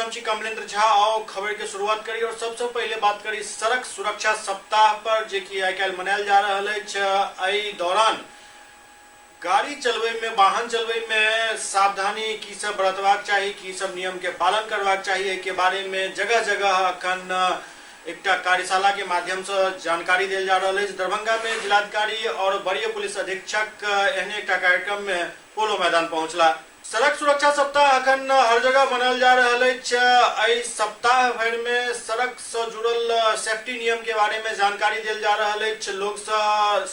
जमची कमलेंद्र झा आओ खबर के शुरुआत करी और सबसे पहले बात करी सड़क सुरक्षा सप्ताह पर जे कि आइ काल्हि मनायल जा रहल अछि। एहि दौरान गाड़ी चलवे में वाहन चलवे में सावधानी की सब बरतबाक चाहिए, की सब नियम के पालन करबाक चाहिए के बारे में जगह जगह अखन एकटा कार्यशाला के माध्यम से जानकारी देल जा रहा है। दरभंगा में जिलाधिकारी और वरीय पुलिस अधीक्षक एहने एकटा कार्यक्रम में पोलो मैदान पहुंचला। सड़क सुरक्षा सप्ताह अखन हर जगह मनायल जा रहा है। सप्ताह भर में सड़क से जुड़ल सेफ्टी नियम के बारे में जानकारी देल जा रहा है। लोग से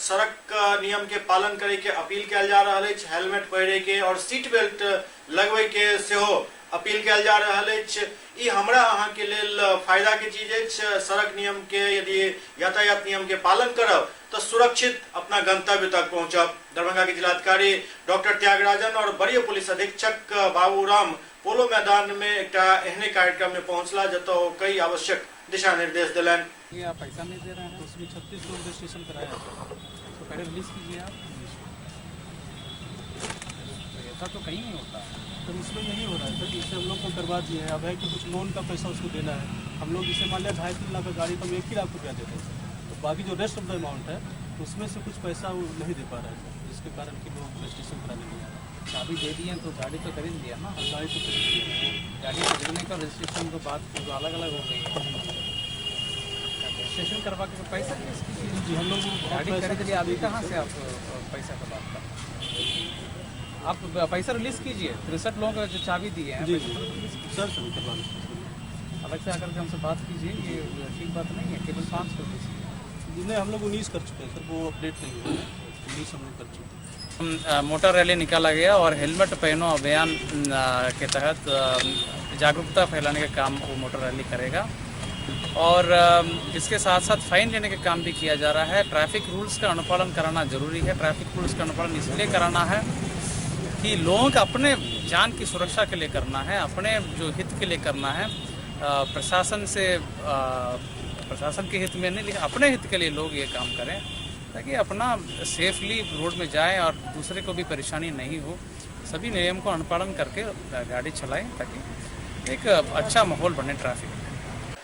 सड़क नियम के पालन करे के अपील कल जा रहा है। हेलमेट पहरे के और सीट बेल्ट लगवे के सेहो अपील कल जा रहा है। ई हमरा अहाँ के लेल फायदा के चीज है। सड़क नियम के यदि यातायात नियम के पालन करब तो सुरक्षित अपना गंतव्य तक पहुंचब। दरभंगा के जिलाधिकारी डॉक्टर त्यागराजन और वरीय पुलिस अधीक्षक बाबूराम पोलो मैदान में एक एहने कार्यक्रम में पहुंचला जतो कई आवश्यक दिशा निर्देश दिलन। ये आप पैसा नहीं दे रहे हैं, उसमें 36 लोग रजिस्ट्रेशन कराया तो पहले रिलीज कीजिए आप। ऐसा तो कहीं नहीं होता है, तो इसमें यही हो रहा है सर। जिससे हम लोग को करवा दिए हैं। अब है कि कुछ लोन का पैसा उसको देना है। हम लोग जिसे मान लिया 2.5-3 लाख का गाड़ी तो हम 1 ही लाख रुपया देते हैं, तो बाकी जो रेस्ट ऑफ द अमाउंट है उसमें से कुछ पैसा वो नहीं दे पा रहे हैं, जिसके कारण कि लोग रजिस्ट्रेशन कराने नहीं आ रहे। चाबी दे दिए तो गाड़ी तो खरीद लिया ना। गाड़ी तो खरीद ली है। गाड़ी खरीदने का रजिस्ट्रेशन तो बात तो अलग अलग हो गई है। रजिस्ट्रेशन करवा के पैसा जी हम लोग गाड़ी खरीद लिया, अभी कहाँ से आप पैसा का बात कर? आप पैसा रिलीज कीजिए। 63 लोगों को जो चाबी दिए हैं जी सर सर करवा अलग से आकर के हमसे बात कीजिए, ये ठीक बात नहीं है। केवल 5 कर दीजिए। जिन्हें हम लोग 19 कर चुके हैं सर, वो अपडेट नहीं हुआ है। 19 हम लोग कर चुके हैं। मोटर रैली निकाला गया और हेलमेट पहनो अभियान के तहत जागरूकता फैलाने का काम वो मोटर रैली करेगा और इसके साथ साथ फाइन लेने का काम भी किया जा रहा है। ट्रैफिक रूल्स का अनुपालन कराना जरूरी है। ट्रैफिक रूल्स का अनुपालन इसलिए कराना है कि लोगों का अपने जान की सुरक्षा के लिए करना है, अपने जो हित के लिए करना है। प्रशासन से प्रशासन के हित में नहीं, लेकिन अपने हित के लिए लोग ये काम करें ताकि अपना सेफली रोड में जाएं और दूसरे को भी परेशानी नहीं हो। सभी नियम को अनुपालन करके गाड़ी चलाएं ताकि एक अच्छा माहौल बने ट्रैफिक में।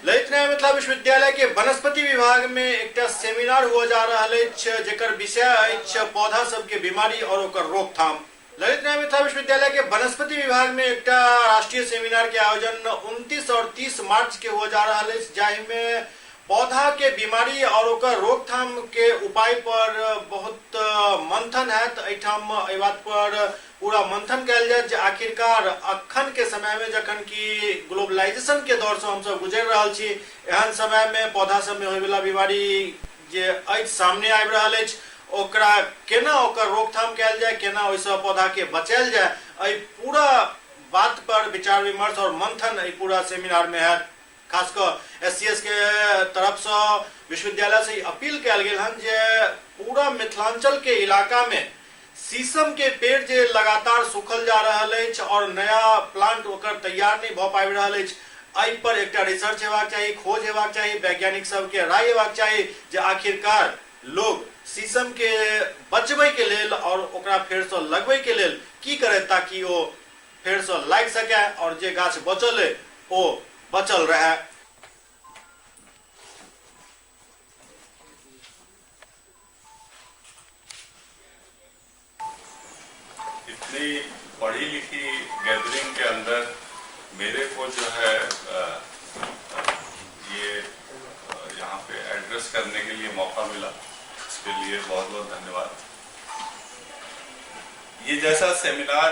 ललित न्याय मिथिला विश्वविद्यालय के वनस्पति विभाग में एक सेमिनार हुआ जा रहा है जेकर विषय पौधा सब के बीमारी और ओकर रोकथाम। ललित न्याय मिथिला विश्वविद्यालय के वनस्पति विभाग में एक राष्ट्रीय सेमिनार के आयोजन 29 और 30 मार्च के हुआ जा रहा है, जाहिमे पौधा के बीमारी और ओकर रोकथाम के उपाय पर बहुत मंथन है। तो बात पर पूरा मंथन कल जाए जे आखिरकार अखन के समय में जखन की ग्लोबलाइजेशन के दौर से हम सब गुजर रहा छी, एहन समय में पौधा सब में होय वाला बीमारी जे आज सामने आबि रहल अछि, ओकरा केना ओकर रोकथाम कल जाए, केना ओइसे पौधा के बचायल जाए, एहि पूरा बात पर विचार विमर्श और मंथन एहि पूरा सेमिनार में है। खासकर SCS के तरफ से विश्वविद्यालय से अपील कल गेल हन जे पूरा मिथिलांचल के इलाका में शीशम के पेड़ जे लगातार सूखल जा रहा है और नया प्लांट ओकर तैयार नहीं भ पाबि रहल अछि, एहि पर एकटा रिसर्च हेबाक चाही, खोज हेबाक चाही, वैज्ञानिक सबके राय हेबाक चाही जे आखिरकार लोग शीशम के बचबै के लेल और ओकरा फेर से लगबै के लेल की करे ताकि ओ फेर से लागि सके और जे गाछ बचल है ओ बचल रहे। इतनी पढ़ी लिखी गैदरिंग के अंदर मेरे को जो है ये यहाँ पे एड्रेस करने के लिए मौका मिला, इसके लिए बहुत बहुत धन्यवाद। ये जैसा सेमिनार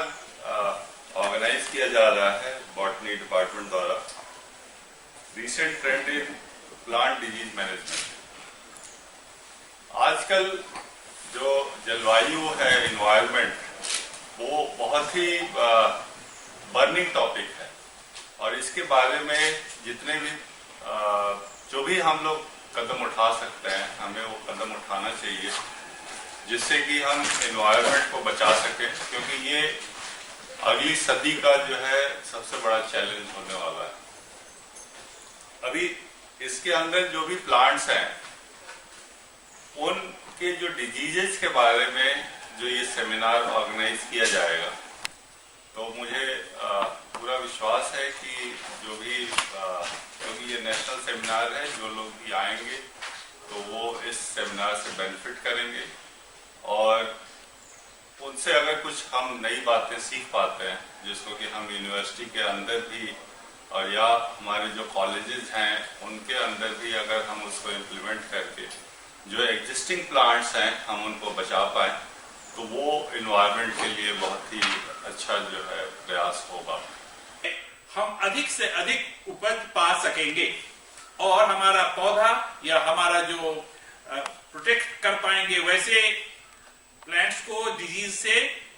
ऑर्गेनाइज किया जा रहा है बॉटनी डिपार्टमेंट द्वारा, recent trend in plant disease management. आजकल जो जलवायु है, इन्वायरमेंट, वो बहुत ही बर्निंग टॉपिक है और इसके बारे में जितने भी जो भी हम लोग कदम उठा सकते हैं, हमें वो कदम उठाना चाहिए जिससे कि हम इन्वायरमेंट को बचा सकें, क्योंकि ये अगली सदी का जो है सबसे बड़ा चैलेंज होने वाला है। अभी इसके अंदर जो भी प्लांट्स हैं उनके जो डिजीजेस के बारे में जो ये सेमिनार ऑर्गेनाइज किया जाएगा, तो मुझे पूरा विश्वास है कि जो भी क्योंकि ये नेशनल सेमिनार है, जो लोग भी आएंगे तो वो इस सेमिनार से बेनिफिट करेंगे और उनसे अगर कुछ हम नई बातें सीख पाते हैं जिसको कि हम यूनिवर्सिटी के अंदर भी और या हमारे जो कॉलेजेस हैं उनके अंदर भी अगर हम उसको इम्प्लीमेंट करके जो एग्जिस्टिंग प्लांट्स हैं हम उनको बचा पाएँ तो वो इन्वायरमेंट के लिए बहुत ही अच्छा जो है प्रयास होगा। हम अधिक से अधिक उपज पा सकेंगे और हमारा पौधा या हमारा जो प्रोटेक्ट कर पाएंगे वैसे प्लांट्स को डिजीज से,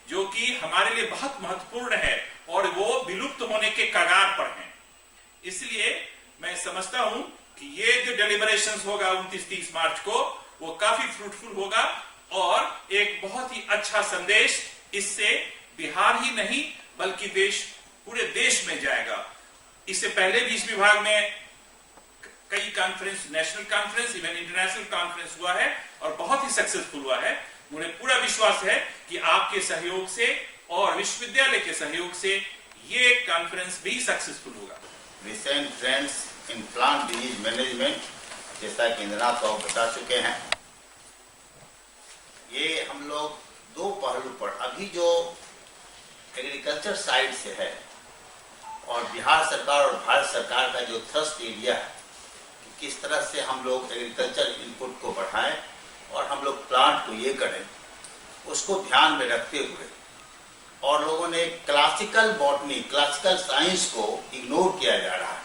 जो कि हमारे लिए बहुत महत्वपूर्ण है और वो विलुप्त होने के कगार पर हैं। इसलिए मैं समझता हूं कि ये जो डेलिब्रेशंस होगा 29-30 मार्च को वो काफी फ्रूटफुल होगा और एक बहुत ही अच्छा संदेश इससे बिहार ही नहीं बल्कि पूरे देश में जाएगा। इससे पहले भी इस विभाग में कई conference, national conference, even international conference हुआ है और बहुत ही सक्सेसफुल हुआ है। मुझे पूरा विश्वास है कि आपके सहयोग से और विश्वविद्यालय के सहयोग से ये कॉन्फ्रेंस भी सक्सेसफुल होगा। Recent trends in plant disease management, जैसा कि इंद्रनाथ बाबू बता चुके हैं, ये हम लोग दो पहलू पर, अभी जो एग्रीकल्चर साइड से है और बिहार सरकार और भारत सरकार का जो थ्रस्ट एरिया है कि किस तरह से हम लोग एग्रीकल्चर इनपुट को बढ़ाएं और हम लोग प्लांट को ये करें, उसको ध्यान में रखते हुए और लोगों ने क्लासिकल बॉटनी, क्लासिकल साइंस को इग्नोर किया जा रहा है।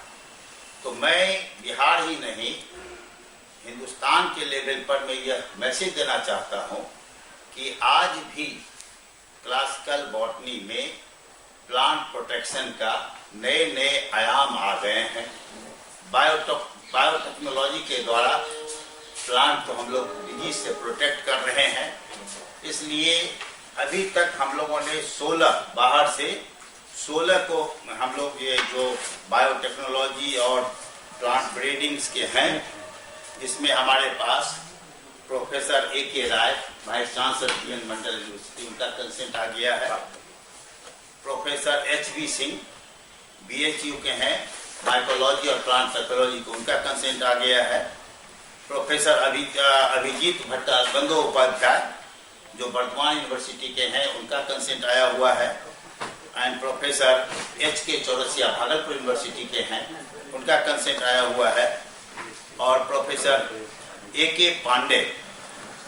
तो मैं बिहार ही नहीं हिंदुस्तान के लेवल पर मैं यह मैसेज देना चाहता हूं कि आज भी क्लासिकल बॉटनी में प्लांट प्रोटेक्शन का नए नए आयाम आ गए हैं। बायोटेक्नोलॉजी के द्वारा प्लांट को हम लोग डिजीज से प्रोटेक्ट कर रहे हैं। इसलिए अभी तक हम लोगों ने 16 बाहर से 16 को हम लोग ये जो बायोटेक्नोलॉजी और प्लांट ब्रीडिंग्स के हैं, इसमें हमारे पास प्रोफेसर A.K. राय, वाइस चांसलर PN मंडल यूनिवर्सिटी, उनका कंसेंट आ गया है। Professor H.V. सिंह BHU के हैं, माइकोलॉजी और प्लांट साइकोलॉजी को, उनका कंसेंट आ गया है। प्रोफेसर अभिजीत भट्टा गंगोपाध्याय जो वर्धमान यूनिवर्सिटी के हैं, उनका कंसेंट आया हुआ है। And professor H.K. Chaurasia Bhagalpur university के हैं, उनका कंसेंट आया हुआ है। और professor A.K. Pandey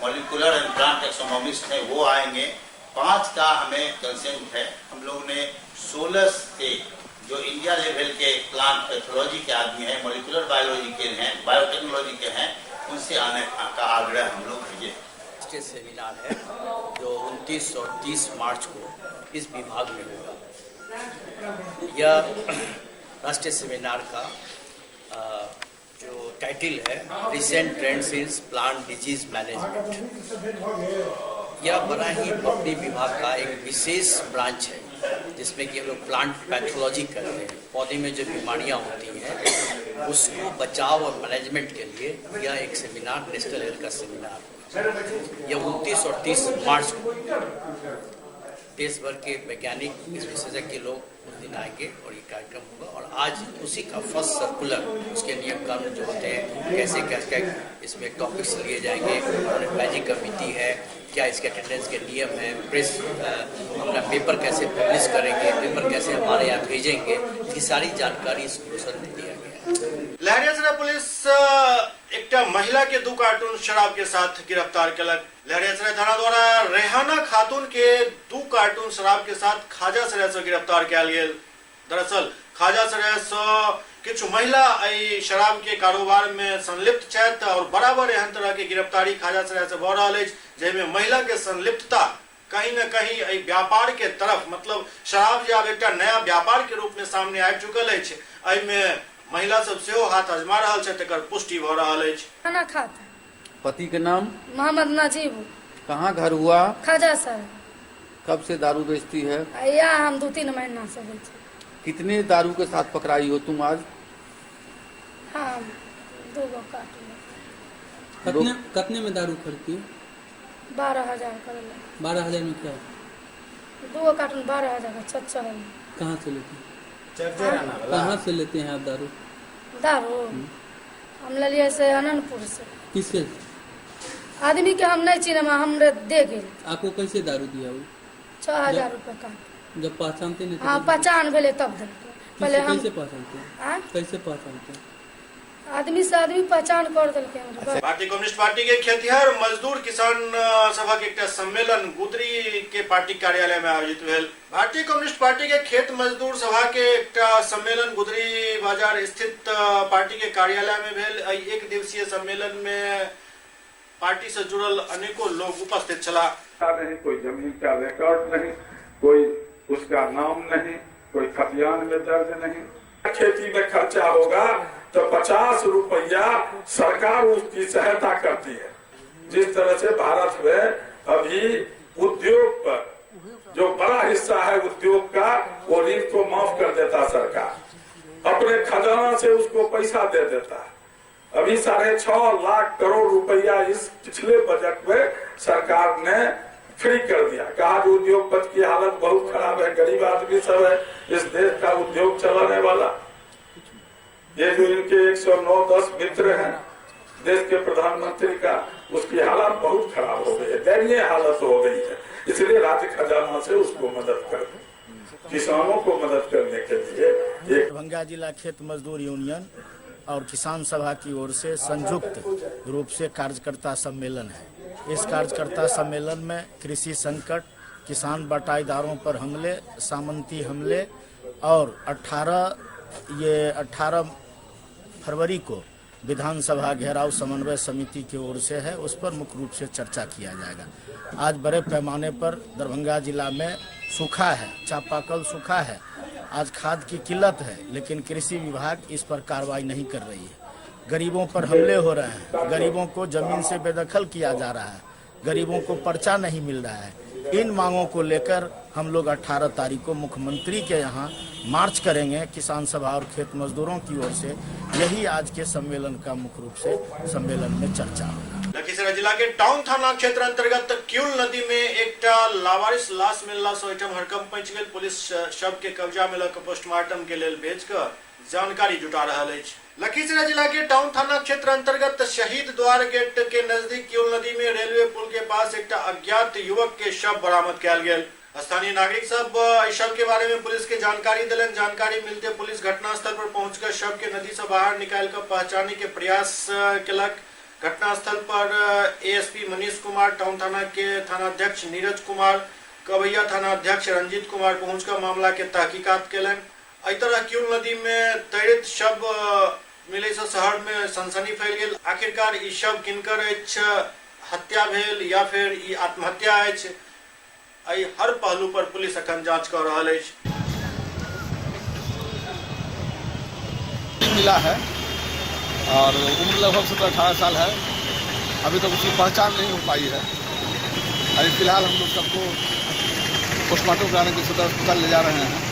molecular and plant taxonomist हैं, वो आएंगे। 5 का हमें कंसेंट है। हम लोग ने 16 से जो इंडिया लेवल के प्लांट पैथोलॉजी के आदमी हैं, मॉलिक्यूलर बायोलॉजी के हैं, बायोटेक्नोलॉजी के हैं, उनसे आने का आग्रह हम लोग भेजे। राष्ट्रीय सेमिनार है जो 29 और 30 मार्च को इस विभाग में होगा। यह राष्ट्रीय सेमिनार का जो टाइटल है recent trends in plant disease management, यह बड़ा ही बॉटनी विभाग का एक विशेष ब्रांच है जिसमें कि हम लोग प्लांट पैथोलॉजी करते हैं। पौधे में जो बीमारियां होती हैं उसको बचाव और मैनेजमेंट के लिए यह एक सेमिनार, नेशनल हेल्थ का सेमिनार, यह 29 और 30 मार्च को देश भर के वैज्ञानिक, इस विशेषज्ञ लोग उस दिन आएंगे और ये कार्यक्रम होगा। और आज उसी का फर्स्ट सर्कुलर, उसके नियम कानून जो होते हैं, कैसे कैसे इसमें टॉपिक्स लिए जाएंगे, मैजिक कमेटी है, क्या इसके अटेंडेंस के नियम हैं, प्रेस अपना पेपर कैसे पब्लिश करेंगे, पेपर कैसे हमारे यहाँ भेजेंगे, इसकी सारी जानकारी इस पोर्शन में दिया गया है। लहरियासराय पुलिस एक महिला के 2 कार्टून शराब के साथ गिरफ्तार कलक। लहरियासराय थाना द्वारा रेहाना खातून के 2 कार्टून शराब के साथ खाजासराय से गिरफ्तार किया गया। दरअसल खाजासराय से किछु महिला शराब के कारोबार में संलिप्त छथि और बराबर एहन तरह के गिरफ्तारी खाजासराय से भ रहल अछि, जाहिमे महिला के संलिप्तता कहीं न कहीं व्यापार के तरफ, मतलब शराब जे आब एकटा नया व्यापार के रूप में सामने आबि चुकल अछि, एहिमे महिला सब सेहो हाथ आजमा रहल छथि, एकर पुष्टि भ रहल अछि। खाना खात पति के नाम मोहम्मद नजीब। कहाँ घर हुआ? खाजा सर। कब से दारू बेचती है? या हम 2-3 महीना से बेचे। कितने दारू के साथ पकड़ाई हो तुम आज? हाँ, 2 कार्टून। कितने में दारू खरीदती? 12,000 कर। 12,000 में क्या? 2 कार्टून 12,000 का। अच्छा कहाँ से लेती? कहाँ से लेते हैं आप दारू? दारू हम ले लिए से अनंतपुर से। किससे? आदमी के हम नहीं चिन्ह, हमरे दे गए आपको कैसे दारू दिया वो? 6,000 रुपये का। जब पहचानते नहीं थे हाँ तो पहचान भेले तब देलकै। पहले हम कैसे पहचानते हैं? आँ? कैसे पहचानते हैं? आदमी से आदमी पहचान कर देलकै हमरा। भारतीय कम्युनिस्ट पार्टी के खेतिहर मजदूर किसान सभा के एकटा सम्मेलन गुदरी के पार्टी कार्यालय में आयोजित भेल। भारतीय कम्युनिस्ट पार्टी के खेत मजदूर सभा के एकटा सम्मेलन गुदरी बाजार स्थित पार्टी के कार्यालय में भेल। एहि एक दिवसीय सम्मेलन में पार्टी से जुड़ल अनेकों लोग उपस्थित छला। नहीं, कोई जमीन का रिकॉर्ड नहीं, कोई उसका नाम नहीं, कोई खतियान में दर्ज नहीं। खेती में खर्चा होगा तो 50 रुपया सरकार उसकी सहायता करती है। जिस तरह से भारत में अभी उद्योग पर जो बड़ा हिस्सा है उद्योग का, वो ऋण को माफ कर देता सरकार, अपने खजाना से उसको पैसा दे देता है। अभी 6.5 लाख करोड़ रुपया इस पिछले बजट में सरकार ने फ्री कर दिया। कहा कि उद्योगपति की हालत बहुत खराब है, गरीब आदमी सब है इस देश का उद्योग चलाने वाला। ये जो इनके 109-10 मित्र हैं देश के प्रधानमंत्री का, उसकी हालत बहुत खराब हो गई है, दयनीय हालत हो गई है। इसलिए राज्य खजाना से उसको मदद कर, किसानों को मदद करने के लिए दरभंगा जिला खेत मजदूर यूनियन और किसान सभा की ओर से संयुक्त रूप से कार्यकर्ता सम्मेलन है। इस कार्यकर्ता सम्मेलन में कृषि संकट, किसान बटाईदारों पर हमले, सामंती हमले और 18 फरवरी को विधानसभा घेराव समन्वय समिति की ओर से है, उस पर मुख्य रूप से चर्चा किया जाएगा। आज बड़े पैमाने पर दरभंगा जिला में सूखा है, चापाकल सूखा है, आज खाद की किल्लत है, लेकिन कृषि विभाग इस पर कार्रवाई नहीं कर रही है। गरीबों पर हमले हो रहे हैं, गरीबों को जमीन से बेदखल किया जा रहा है, गरीबों को पर्चा नहीं मिल रहा है। इन मांगों को लेकर हम लोग 18 तारीख को मुख्यमंत्री के यहाँ मार्च करेंगे किसान सभा और खेत मजदूरों की ओर से। यही आज के सम्मेलन का मुख्य रूप से सम्मेलन में चर्चा होगा। लखीसराय जिला के टाउन थाना क्षेत्र अंतर्गत क्यूल नदी में एक लावारिस लाश मिलला से ओहिठाम हड़कंप मचि गेल। पुलिस शव के कब्जा में लऽ पोस्टमार्टम के लेल भेज कर जानकारी जुटा रहल अछि। लखीसराय जिला के टाउन थाना क्षेत्र अंतर्गत शहीद द्वार गेट के नजदीक क्यूल नदी में रेलवे पुल के पास एक अज्ञात युवक के शव बरामद कयल गेल। स्थानीय नागरिक सब शव के बारे में पुलिस के जानकारी दिलन। जानकारी मिलते पुलिस घटनास्थल पर पहुंचकर शव के नदी से बाहर निकालकर पहचाने के प्रयास केलक। घटनास्थल पर एएसपी मनीष कुमार, टाउन थाना के थानाध्यक्ष नीरज कुमार, कवैया थाना अध्यक्ष रंजीत कुमार पहुंचकर मामला के तहकीकात केलन। एहि तरह क्यूल नदी में तैरैत शव मिले से शहर में सनसनी फैल गेल। आखिरकार ई शव किनकर अछि, हत्या भेल या फिर ई आत्महत्या अछि, एहि हर पहलू पर पुलिस अखन जांच कर रहल अछि। मिला है और उम्र लगभग 17-18 साल है। अभी तक उसकी पहचान नहीं हो पाई है। अभी फिलहाल हम लोग सबको पोस्टमार्टम कराने के सदर अस्पताल ले जा रहे हैं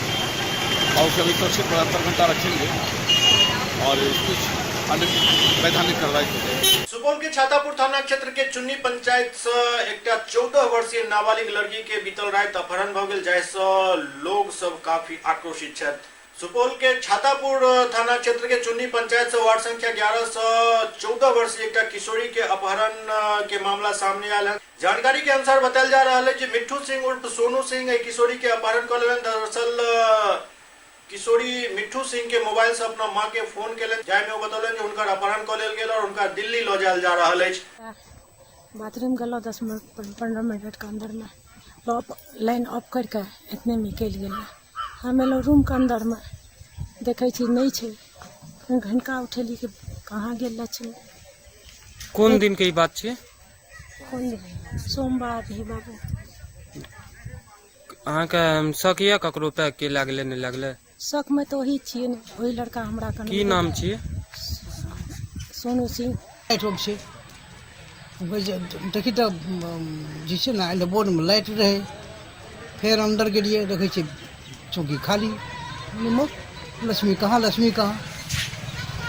और उसे अभी सुरक्षित 72 घंटा रखेंगे और कुछ अन्य वैधानिक कार्रवाई करेंगे। सुपौल के छातापुर थाना क्षेत्र के चुन्नी पंचायत से एक 14 वर्षीय नाबालिग लड़की के बीतल रात अपहरण भ गेल, जाहिसँ लोग सब काफी आक्रोशित छथि। सुपौल के छातापुर थाना क्षेत्र के चुन्नी पंचायत से वार्ड संख्या 11 से 14 वर्षीय एक किशोरी के अपहरण के मामला सामने आयल है। जानकारी के अनुसार बतायल जा रहा है कि मिट्ठू सिंह उर्फ सोनू सिंह किशोरी के अपहरण कर लेलन। दरअसल किशोरी मिट्ठू सिंह के मोबाइल से अपना माँ के फोन केलन, जाहि में बतौलन कि उनका अपहरण कर लेल गेल और उनका दिल्ली ले जायल जा रहा है। बाथरूम गलो 10 मिनट 15 मिनट के अंदर में लाइन ऑफ करके इतने में निकल गेल। हम एलो रूम के अंदर में देखे छी नहीं छे, घंटा उठेली कि कहाँ गेल लक्ष्मी। कौन दिन के बात छे? कौन दिन? सोमवार ही बाबू। अहाँ के शक या ककरो पे के लागले नहीं लागले? शक में तो ही छिए ने, वही लड़का हमरा के। की नाम छिए? सोनू सिंह। लाइट से देखी तो जिसे ना बोर्ड में लाइट रहे, फिर अंदर के लिए देखे छी चौकी खाली। नमक लक्ष्मी कहाँ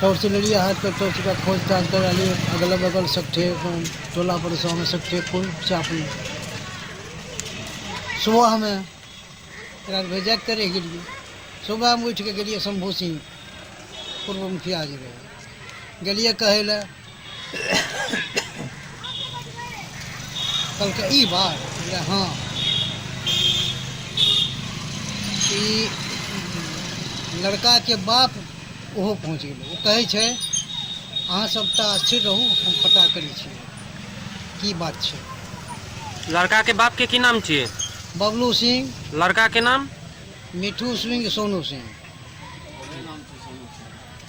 टॉर्च ले लिया हाथ पर, टॉर्च का खोज ताज करा लिए। अगल बगल सकते टोला पड़ोसा में सकते कोई चाप नहीं। सुबह हमें भेजा करे के लिए सुबह में उठ के गेलिए शंभू सिंह पूर्व मुखिया जी रहे, गेलिए कहे ला कल के ई बार हाँ कि लड़का के बाप ओहो पहुँच गए। वो कहे छे अहाँ सब स्थिर रहू, हम पता करी छी की बात छे। लड़का के बाप के की नाम छिए? बबलू सिंह। लड़का के नाम? मिठू सिंह, सोनू सिंह।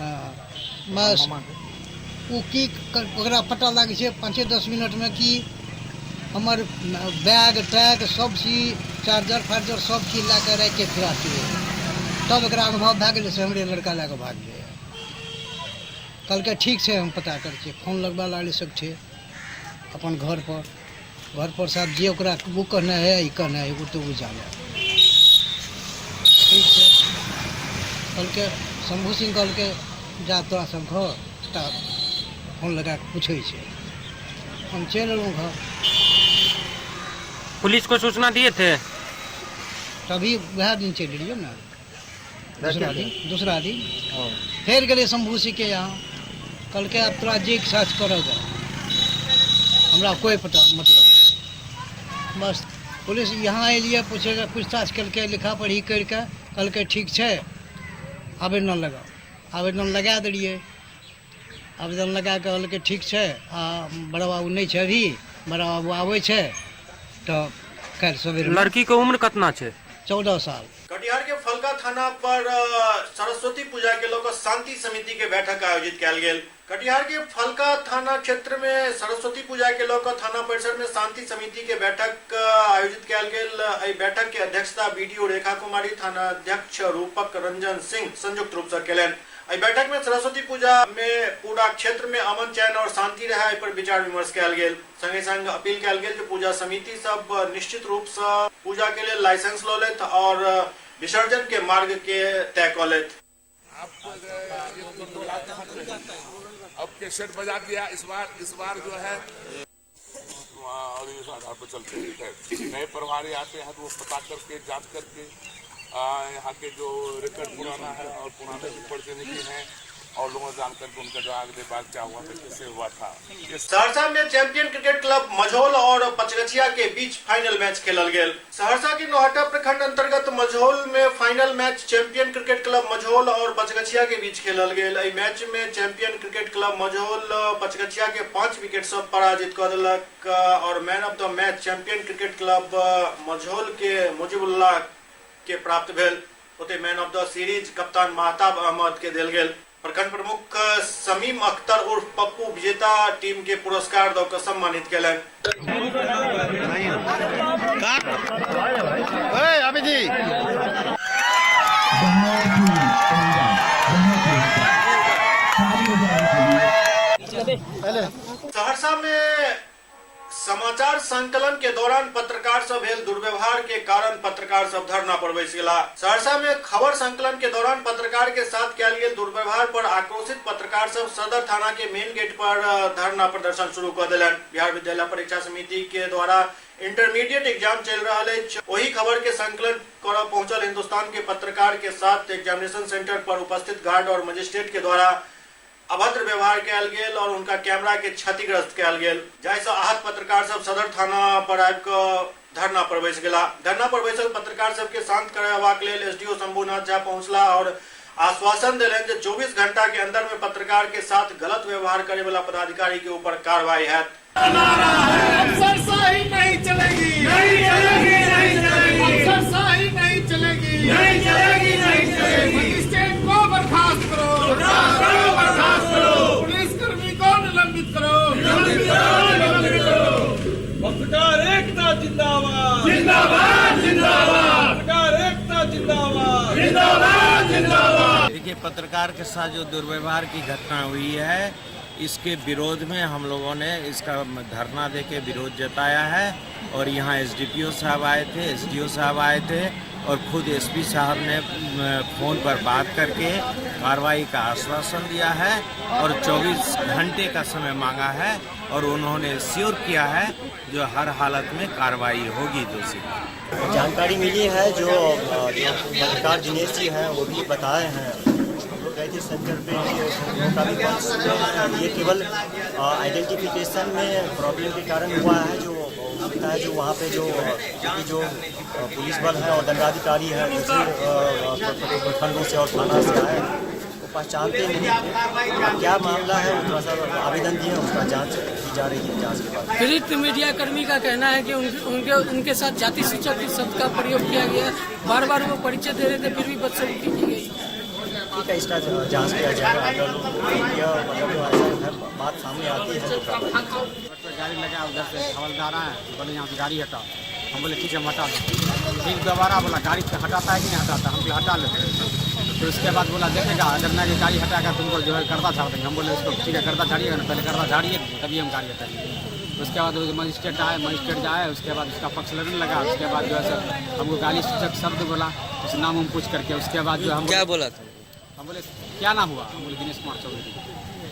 हाँ बस वो की ओकरा पता लगे छे 5-10 मिनट में कि हमार बैग टैग सब चीज चार्जर फार्जर सब चीज ला के रख के फिरा तब एक अनुभव भए गए से हमरे लड़का ला के भाग गए। कल के ठीक है हम पता कर फोन लगवा लागे सब थे अपन घर पर साहब जे ओकरा वो कहना है ये कहना है वो तो वो जाने ठीक है। कल के शंभू सिंह कल के जा तोरा सब घर फोन लगा के पूछे हम चल एलूँ घर। पुलिस को सूचना दिए थे? तभी वह दिन चल रही ना दूसरा दिन फिर गए शंभू सिंह के यहाँ। कल के अब तोरा जे साथ करोगे हमरा कोई पता मतलब नहीं। बस पुलिस यहाँ एलिए पूछेगा पूछताछ करके लिखा पढ़ी करके कल के ठीक है आवेदन लगाओ। आवेदन लगा दिए, आवेदन लगा के कल के ठीक है बड़ा बाबू नहीं है अभी बड़ा बाबू आवे है तो कल सवेरे। लड़की के उम्र कितना है? 14 साल। कटिहार के फलका थाना पर सरस्वती पूजा के लोग शांति समिति के बैठक आयोजित किया गेल। कटिहार के फलका थाना क्षेत्र में सरस्वती पूजा के लोग थाना परिसर में शांति समिति के बैठक आयोजित किया गेल। बैठक के अध्यक्षता बीडीओ रेखा कुमारी, थाना अध्यक्ष रूपक रंजन सिंह संयुक्त रूप से केलन। बैठक में सरस्वती पूजा में पूरा क्षेत्र में अमन चैन और शांति रहे पर विचार विमर्श किया गेल। संगे संग अपील किया गेल कि पूजा समिति सब निश्चित रूप से पूजा के लिए लाइसेंस लो लेत और विसर्जन के मार्ग के तय कर लेत। अब कैसेट बजा दिया इस बार जो है और इस आधार पर चलते हैं। नए प्रभारी आते हैं तो वो पता करके जांच करके यहाँ के जो रिकॉर्ड पुराना है और पुराने प्रतिनिधि हैं और लोगों ने जान करके उनका जो आगे बाद क्या हुआ था कैसे हुआ था। सहरसा में चैंपियन क्रिकेट क्लब मझौल और पचगछिया के बीच फाइनल मैच खेलल गेल। सहरसा के नौहट्टा प्रखंड अंतर्गत मझौल में final match champion cricket club Majhaul और पचगछिया के बीच खेलल गेल। एहि मैच में champion cricket club Majhaul Pachgachhiya के 5 विकेट से पराजित कर देलक और man of the match champion cricket club Majhaul के मुजीबुल्लाह के प्राप्त भेल। ओते मैन ऑफ द सीरीज कप्तान महताब अहमद के देल गेल। प्रखंड प्रमुख समीम अख्तर उर्फ पप्पू विजेता टीम के पुरस्कार दो के सम्मानित केलन। सहरसा में समाचार संकलन के दौरान पत्रकार सब भेल दुर्व्यवहार के कारण पत्रकार सब धरना पर बैस गेला। सहरसा में खबर संकलन के दौरान पत्रकार के साथ किया गेल दुर्व्यवहार पर आक्रोशित पत्रकार सब सदर थाना के मेन गेट पर धरना प्रदर्शन शुरू कर दिलन। बिहार विद्यालय परीक्षा समिति के द्वारा इंटरमीडिएट एग्जाम चल रहा है, वही खबर के संकलन कर पहुंचल हिंदुस्तान के पत्रकार के साथ एग्जामिनेशन सेंटर पर उपस्थित गार्ड और मजिस्ट्रेट के द्वारा अभद्र व्यवहार कयल गेल और उनका कैमरा के क्षतिग्रस्त कयल गेल, जाहिसँ आहत पत्रकार सब सदर थाना पर आबि कऽ धरना पर बैस गेला। धरना पर बैसल पत्रकार सब के शांत करबाक लेल एसडीओ शंभुनाथ झा पहुंचला और आश्वासन दिलनि जे 24 घंटा के अंदर में पत्रकार के साथ गलत व्यवहार करे वाला पदाधिकारी के ऊपर कार्रवाई है। अफसरशाही नहीं चलेगी, नहीं चलेगी, नहीं चलेगी, अफसरशाही नहीं चलेगी, नहीं चलेगी, नहीं चलेगी। मजिस्ट्रेट को बर्खास्त करो, बर्खास्त करो, पुलिसकर्मी को निलंबित करो, निलंबित करो, निलंबित करो। पत्रकार एकता जिंदाबाद, जिंदाबाद, जिंदाबाद, पत्रकार एकता जिंदाबाद, जिंदाबाद, जिंदाबाद। देखिए, पत्रकार के साथ जो दुर्व्यवहार की घटना हुई है इसके विरोध में हम लोगों ने इसका धरना देके विरोध जताया है और यहाँ एसडीपीओ साहब आए थे, एसडीओ साहब आए थे और खुद एसपी साहब ने फ़ोन पर बात करके कार्रवाई का आश्वासन दिया है और 24 घंटे का समय मांगा है और उन्होंने श्योर किया है जो हर हालत में कार्रवाई होगी दोषी पर। जानकारी मिली है जो पत्रकार दिनेश जी हैं वो भी बताए हैं, गए थे सेंटर पे का भी ये केवल आइडेंटिफिकेशन में प्रॉब्लम के कारण हुआ है। जो होता है जो वहाँ पे जो पुलिस बल है और दंडाधिकारी है दूसरे प्रखंडों से और थाना से आए वो पहचानते नहीं क्या मामला है। वो थोड़ा सा आवेदन दिए उसका जांच की जा रही है। जांच के बाद पीड़ित मीडिया कर्मी का कहना है कि उनके साथ जाति सूचक शब्द का प्रयोग किया गया है। बार बार वो परिचय दे रहे थे फिर भी बदसलूकी की गई। ठीक है, इसका जांच किया जाएगा। अगर बात सामने आती है तो गाड़ी लगा उधर से हवलदार आए बोले यहाँ से गाड़ी हटाओ। हम बोले ठीक है हम हटा दो। फिर दोबारा बोला गाड़ी हटाता है कि नहीं हटाता, हम बोले हटा लेते हैं। फिर उसके बाद बोला देखेगा अगर मैं गाड़ी हटाएगा तुमको जो है गर्दा झाड़ देंगे। हम बोले उसको ठीक है गर्दा झाड़िएगा ना, पहले गर्दा झाड़िए तभी हम गाड़ी हटाएंगे। उसके बाद मजिस्ट्रेट आए, मजिस्ट्रेट जाए उसके बाद उसका पक्ष लड़ने लगा। उसके बाद जो है सर हमको गाली सूचक शब्द बोला, उस नाम हम पूछ करके। उसके बाद जो हम क्या बोला था? हम बोले क्या नाम हुआ? हम बोले दिनेश कुमार चौधरी।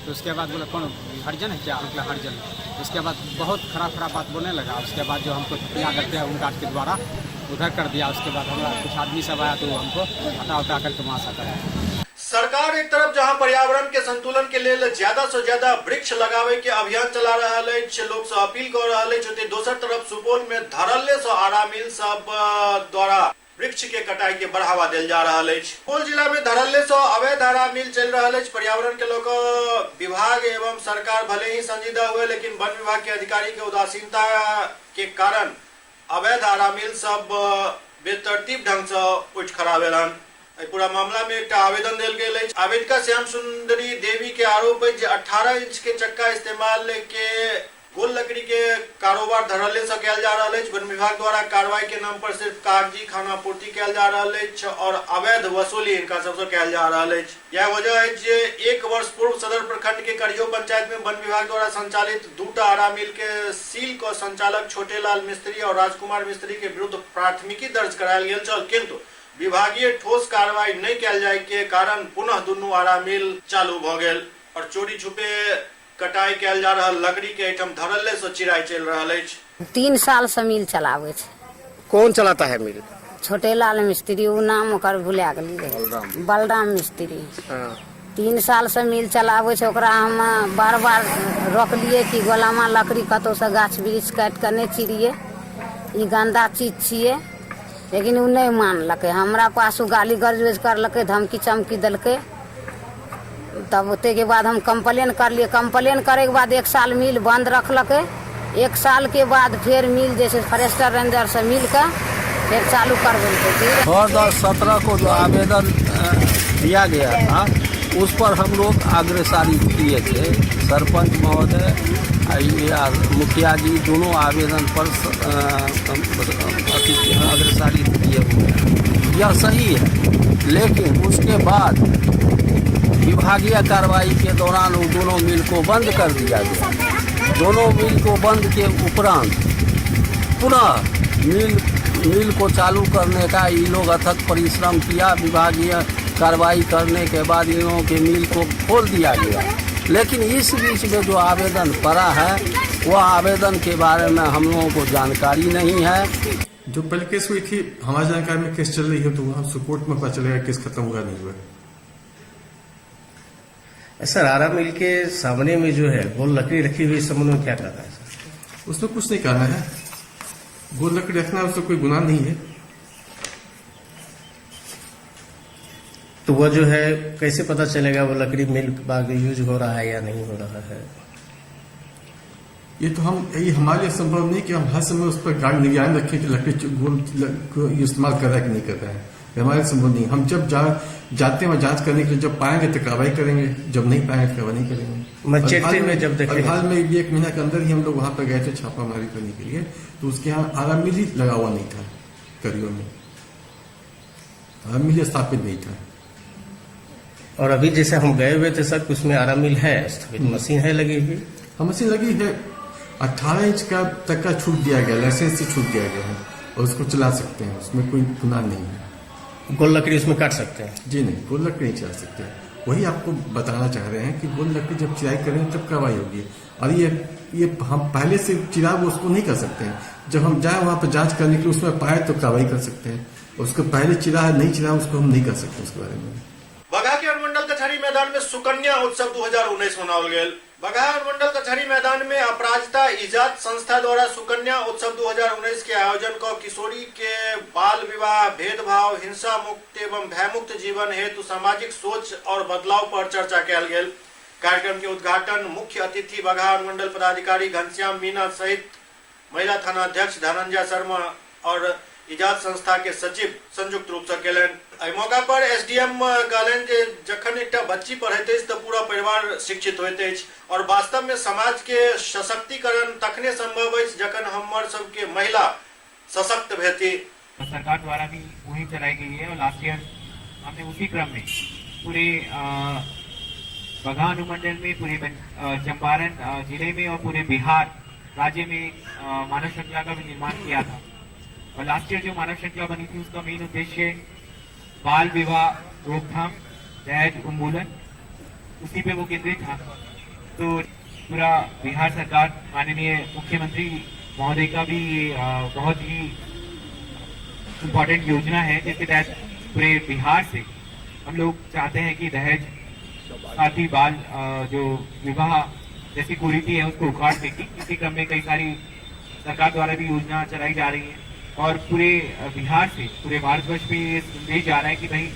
तो उसके बाद बोला कौन हरिजन है क्या? हम बोला हरिजन। उसके बाद बहुत खराब बात बोलने लगा। उसके बाद जो हमको क्या करते हैं होमगार्ड के द्वारा उधर कर दिया। उसके बाद हमारा कुछ आदमी सब आया तो हमको हटा करके वहाँ से हटाया। सरकार एक तरफ जहां पर्यावरण के संतुलन के लिए ज्यादा से ज्यादा वृक्ष लगावे के अभियान चला रहा है, लोग से अपील कर रहा है। दोसर तरफ सुपौल में धरल्ले से आरा मिल सब द्वारा वृक्ष के कटाई के बढ़ावा दिल जा रहा है। सुपौल जिला में धरल्ले से अवैध आरा मिल चल रहा है। पर्यावरण के लोग विभाग एवं सरकार भले ही संजीदा हुए लेकिन वन विभाग के अधिकारी के उदासीनता के कारण अवैध आरा मिल सब बेतरतीब ढंग से उठ खड़ा भेलन। पूरा मामला में एक आवेदन दिल गए। आवेदका श्याम सुंदरी देवी के आरोप है 18 इंच के चक्का इस्तेमाल के गोल लकड़ी के कारोबार धरल्ले से किया जा रहा है। वन विभाग द्वारा कार्रवाई के नाम पर सिर्फ कागजी खानापूर्ति किया जा रहा है और अवैध वसूली इनका सबसे किया जा रहा है। यह वजह है कि 1 वर्ष पूर्व सदर प्रखंड के करियो पंचायत में वन विभाग द्वारा संचालित 2 आरा मिल के सील को संचालक छोटेलाल मिस्त्री और राजकुमार मिस्त्री के विरुद्ध प्राथमिकी दर्ज करायल गेल छल, किंतु विभागीय ठोस कार्रवाई नहीं किया जाए के कारण पुनः दुनू आरा मिल चालू भ गेल और चोरी छुपे कटाई कैल जा रहा लकड़ी के आइटम धरल्ले से चिराई चल रहा है। 3 साल से मिल चलावे छे। कौन चलाता है मिल? छोटेलाल मिस्त्री, वो नाम ओकर भुला गेलिए, बलराम मिस्त्री। 3 साल से मिल चलावे छे। ओकरा हम बार बार रोकलिए कि गोलामा लकड़ी कतौ से गाछ वृक्ष काट के नहीं चिरिए, ई गंदा चीज छिए, लेकिन वो नहीं मानलके। हमरा पास गाली गलौज करलके, धमकी चमकी दिलके। तब ओते के बाद हम कंप्लेन कर लिए। कंप्लेन करे के बाद 1 साल मिल बंद रखलके। 1 साल के बाद फिर मिल जैसे फॉरेस्टर रेंजर से मिल कर फिर चालू करवेलके। 2017 को जो आवेदन दिया गया था उस पर हम लोग अग्रसारी किए थे। सरपंच महोदय या मुखिया जी दोनों आवेदन पर अग्रसारी किए हुए हैं। यह सही है, लेकिन उसके बाद विभागीय कार्रवाई के दौरान वो दोनों मिल को बंद कर दिया गया। दोनों मिल को बंद के उपरांत पुनः मिल को चालू करने का ये लोग अथक परिश्रम किया। विभागीय कार्रवाई करने के बाद इन लोगों के मिल को खोल दिया गया। लेकिन इस बीच में जो आवेदन पड़ा है वह आवेदन के बारे में हम लोगों को जानकारी नहीं है। जो पहले केस हुई थी हमारी जानकारी में केस चल रही है तो हम सुप्रीम कोर्ट में पता चलेगा केस खत्म हुआ नहीं हुआ। सर आरा मिल के सामने में जो है गोल लकड़ी रखी हुई, इस संबंध में क्या कहना है सर? उसमें कुछ नहीं कहना है। गोल लकड़ी रखना उसमें कोई गुनाह नहीं है। तो वह जो है कैसे पता चलेगा वो लकड़ी मिल बाग यूज हो रहा है या नहीं हो रहा है? ये तो ये हमारे लिए संभव नहीं कि हम हर समय उस पर गाड़ी निगरानी रखें कि लकड़ी गोल इस्तेमाल कर रहा है कि नहीं कर रहा है। हमारे संभव नहीं। हम जब जाते हैं जांच करने के लिए, जब पाएंगे तो कार्रवाई करेंगे, जब नहीं पाएंगे कार्रवाई नहीं करेंगे। मजिस्ट्रेट में जब देखेंगे, हाल में 1 महीना के अंदर ही हम लोग वहां पर गए थे छापामारी करने के लिए, तो उसके यहाँ आरा मिल ही लगा हुआ नहीं था। करियो में आरा मिल स्थापित नहीं था। और अभी जैसे हम गए हुए थे सर उसमें आरा मिल है, मशीन है लगी हुई? हाँ मशीन लगी है। 18 इंच का तक का छूट दिया गया, लाइसेंस से छूट दिया गया है। और उसको चला सकते हैं, उसमें कोई गुनाह नहीं है। गोल लकड़ी उसमें काट सकते हैं? जी नहीं, गोल लकड़ी नहीं चला सकते। वही आपको बताना चाह रहे हैं कि गोल लकड़ी जब चिराई करें तब कार्रवाई होगी, और ये हम पहले से चिरा वो उसको नहीं कर सकते हैं। जब हम जाए वहां पर जांच करने के लिए उसमें पाए तो कार्रवाई कर सकते हैं, उसको पहले चिरा है नहीं चिरा उसको हम नहीं कर सकते उसके बारे में। बगहा के अनुमंडल कचहरी मैदान में सुकन्या उत्सव 2019 मनाओल गेल। बगहा अनुमंडल कचहरी मैदान में अपराजिता इजाद संस्था द्वारा सुकन्या उत्सव 2019 के आयोजन को किशोरी के बाल विवाह, भेदभाव, हिंसा मुक्त एवं भयमुक्त जीवन हेतु सामाजिक सोच और बदलाव पर चर्चा कल गेल। कार्यक्रम के उद्घाटन मुख्य अतिथि बगहा अनुमंडल पदाधिकारी घनश्याम मीना सहित महिला थाना अध्यक्ष धनंजय शर्मा और इजाद संस्था के सचिव संयुक्त रूप से केलन। एहि मौका पर एसडीएम कहलन जे जखन एकटा बच्ची पढ़ैत अछि तऽ पूरा परिवार शिक्षित होइत अछि और वास्तव में समाज के सशक्तिकरण तखने संभव अछि जखन हमर सबके महिला सशक्त भेती। सरकार द्वारा भी मुहिम चलाई गई है और लास्ट ईयर हमने उसी क्रम में पूरे बगहा अनुमंडल में, पूरे चंपारण जिले में और पूरे बिहार राज्य में मानव श्रृंखला का भी निर्माण किया था। और लास्ट ईयर जो मानव श्रृंखला बनी थी उसका मेन उद्देश्य बाल विवाह रोकथाम, दहेज उन्मूलन, उसी पे वो केंद्रित था। तो पूरा बिहार सरकार, माननीय मुख्यमंत्री महोदय का भी ये बहुत ही इम्पोर्टेंट योजना है जिसके तहत पूरे बिहार से हम लोग चाहते हैं कि दहेज, साथ ही बाल जो विवाह जैसी कुरीति है उसको उखाड़ फेंकी। इसी क्रम में कई सारी सरकार द्वारा भी योजना चलाई जा रही है और पूरे बिहार से पूरे भारतवर्ष में ये संदेश जा रहा है कि भाई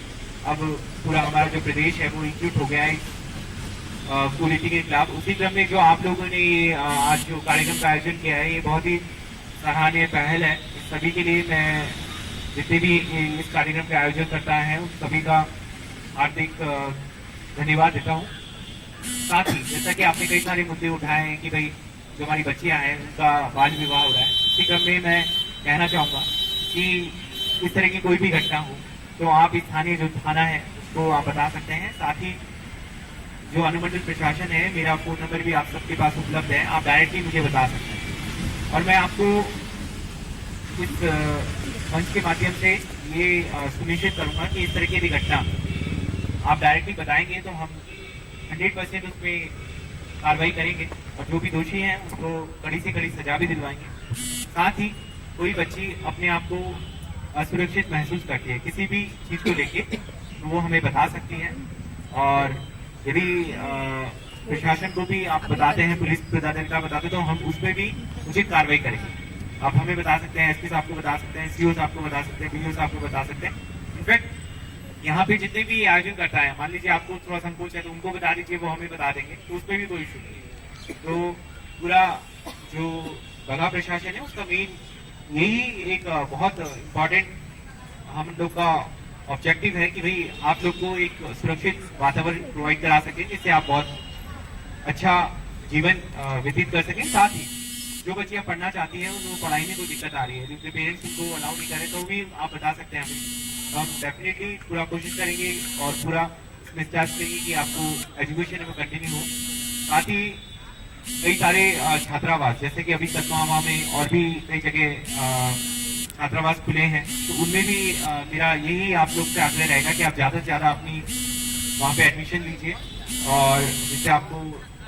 अब पूरा हमारा जो प्रदेश है वो एकजुट हो गया है कुरीति के खिलाफ। उसी क्रम में जो आप लोगों ने ये आज जो कार्यक्रम का आयोजन किया है ये बहुत ही सराहनीय पहल है। इस सभी के लिए मैं जितने भी इस कार्यक्रम का आयोजन करता है उन सभी का हार्दिक धन्यवाद देता हूँ। साथ ही जैसा कि आपने कई सारे मुद्दे उठाए हैं कि भाई जो हमारी बच्चियां हैं उनका बाल विवाह हो रहा है, इसी क्रम में मैं कहना चाहूँगा कि इस तरह की कोई भी घटना हो तो आप स्थानीय जो थाना है उसको आप बता सकते हैं। साथ ही जो अनुमंडल प्रशासन है, मेरा फोन नंबर भी आप सबके पास उपलब्ध है, आप डायरेक्टली मुझे बता सकते हैं। और मैं आपको इस मंच के माध्यम से ये सुनिश्चित करूँगा कि इस तरह की भी घटना आप डायरेक्टली बताएंगे तो हम 100% उसमें कार्रवाई करेंगे और जो भी दोषी हैं उनको कड़ी से कड़ी सजा भी दिलवाएंगे। साथ ही कोई बच्ची अपने आप को असुरक्षित महसूस करती है किसी भी चीज को लेके तो वो हमें बता सकती है। और यदि प्रशासन को भी आप बताते हैं, पुलिस प्रशासन का बताते तो हम उस पर भी उचित कार्रवाई करेंगे। आप हमें बता सकते हैं, एसपी साहब को बता सकते हैं, सीओ साहब को बता सकते हैं, बीओ साहब को बता सकते हैं। इनफैक्ट यहाँ पे जितने भी आयोजन करता है, मान लीजिए आपको थोड़ा संकोच है तो उनको बता दीजिए, वो हमें बता देंगे, तो उस पर भी कोई इशू नहीं। तो पूरा जो बगहा प्रशासन है उसका मेन यही एक बहुत इम्पोर्टेंट हम लोग का ऑब्जेक्टिव है कि भाई आप लोग को एक सुरक्षित वातावरण प्रोवाइड करा सकें जिससे आप बहुत अच्छा जीवन व्यतीत कर सकें। साथ ही जो बच्चियां पढ़ना चाहती हैं उनको पढ़ाई में कोई दिक्कत आ रही है, जिनके पेरेंट्स उनको अलाउ नहीं करें तो भी आप बता सकते हैं हमें, तो हम डेफिनेटली पूरा कोशिश करेंगे और पूरा इसमें स्टार्ट करेंगे कि आपको एजुकेशन में कंटिन्यू हो। साथ ही कई सारे छात्रावास जैसे कि अभी कतमावा में और भी कई जगह छात्रावास खुले हैं, तो उनमें भी मेरा यही आप लोग से आग्रह रहेगा कि आप ज़्यादा से ज़्यादा अपनी वहाँ पे एडमिशन लीजिए और जिससे आपको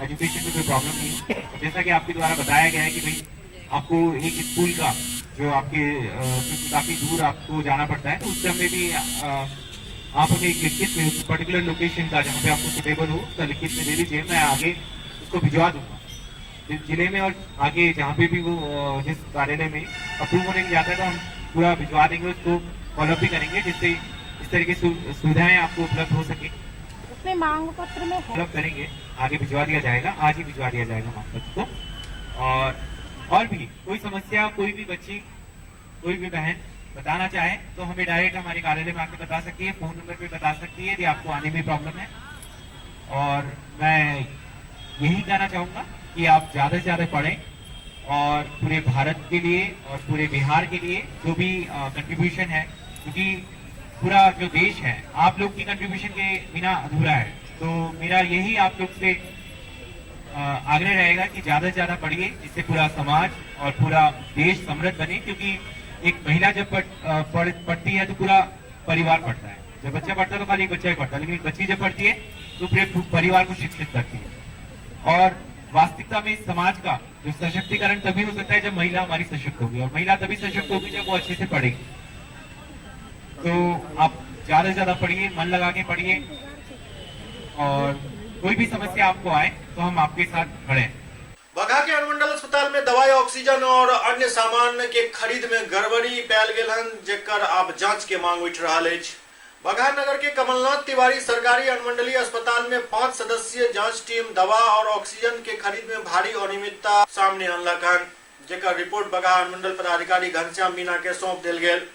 एजुकेशन में कोई प्रॉब्लम नहीं हो। जैसा कि आपके द्वारा बताया गया है कि भाई आपको एक स्कूल का जो आपके काफ़ी दूर आपको जाना पड़ता है, तो उस क्रम में भी आप हमें एक लिखित पर्टिकुलर लोकेशन का जहाँ पे आपको सुटेबल हो उसका लिखित में दे दीजिए, मैं आगे उसको भिजवा दूंगा जिस जिले में और आगे जहाँ पे भी वो जिस कार्यालय में अप्रूव होने के जाता है तो हम पूरा भिजवा देंगे, उसको फॉलोअप भी करेंगे जिससे इस तरह की सुविधाएं आपको उपलब्ध हो सके। उसमें मांग पत्र में उपलब्ध करेंगे, आगे भिजवा दिया जाएगा, आज ही भिजवा दिया जाएगा मांग पत्र को। और भी कोई समस्या कोई भी बच्ची कोई भी बहन बताना चाहे तो हमें डायरेक्ट हमारे कार्यालय में आके बता सकती है, फोन नंबर पे बता सकती है यदि आपको आने में प्रॉब्लम है। और मैं यही कहना चाहूँगा कि आप ज़्यादा से ज़्यादा पढ़ें और पूरे भारत के लिए और पूरे बिहार के लिए जो भी कंट्रीब्यूशन है, क्योंकि पूरा जो देश है आप लोग की कंट्रीब्यूशन के बिना अधूरा है, तो मेरा यही आप लोग से आग्रह रहेगा कि ज़्यादा से ज़्यादा पढ़िए जिससे पूरा समाज और पूरा देश समृद्ध बने। क्योंकि एक महिला जब पढ़ती है तो पूरा परिवार पढ़ता है, जब बच्चा पढ़ता है तो खाली एक बच्चा ही पढ़ता है, लेकिन एक बच्ची जब पढ़ती है तो पूरे परिवार को शिक्षित करती है। और वास्तविकता में इस समाज का जो सशक्तिकरण तभी हो सकता है जब महिला हमारी सशक्त होगी, और महिला तभी सशक्त होगी जब वो अच्छे से पढ़ेगी। तो आप ज्यादा से ज्यादा पढ़िए, मन लगा के पढ़िए, और कोई भी समस्या आपको आए तो हम आपके साथ खड़े हैं। बगहा के अनुमंडल अस्पताल में दवाई, ऑक्सीजन और अन्य सामान के खरीद में गड़बड़ी पायल गेल हन, जेकर अब जांच के मांग उठ रहा है। बगहा नगर के कमलनाथ तिवारी सरकारी अनुमंडलीय अस्पताल में 5 सदस्यीय जांच टीम दवा और ऑक्सीजन के खरीद में भारी अनियमितता सामने अनलक हन, जेकर रिपोर्ट बगहा अनुमंडल पदाधिकारी घनश्याम मीना के सौंप दिल गेल।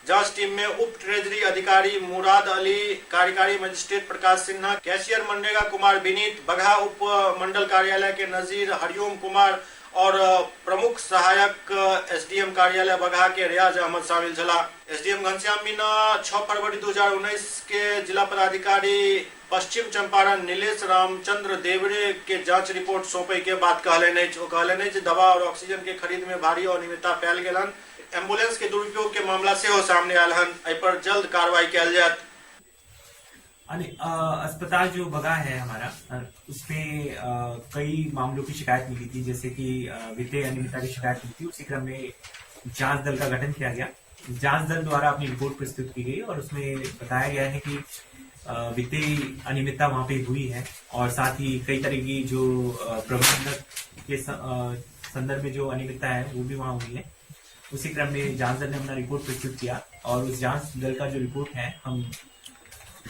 जांच टीम में उप ट्रेजरी अधिकारी मुराद अली, कार्यकारी मजिस्ट्रेट प्रकाश सिन्हा, कैशियर मनरेगा कुमार विनीत, बगहा उप मंडल कार्यालय के नजीर हरिओम कुमार और प्रमुख सहायक एसडीएम कार्यालय बगहा के रियाज अहमद शामिल छला। एसडीएम घनश्याम मीना 6 फरवरी 2019 के जिला पदाधिकारी पश्चिम चंपारण नीलेश रामचंद्र देवरे के जांच रिपोर्ट सौंपे के बाद कहले दवा और ऑक्सीजन के खरीद में भारी अनियमितता पायल गेल, एम्बुलेंस के दुरुपयोग के मामला से हो सामने आयल हन, एहि पर जल्द कार्रवाई कयल जायत। अस्पताल जो बगहा है हमारा, उसपे कई मामलों की शिकायत मिली थी, जैसे कि वित्तीय अनियमितता की शिकायत मिली थी। उसी क्रम में जांच दल का गठन किया गया। जांच दल द्वारा अपनी रिपोर्ट प्रस्तुत की गई और उसमें बताया गया है कि वित्तीय अनियमितता वहां पे हुई है, और साथ ही कई तरह की जो प्रबंधक के संदर्भ में जो अनियमितता है वो भी वहां हुई है। उसी क्रम में जांच दल ने अपना रिपोर्ट प्रस्तुत किया, और उस जांच दल का जो रिपोर्ट है हम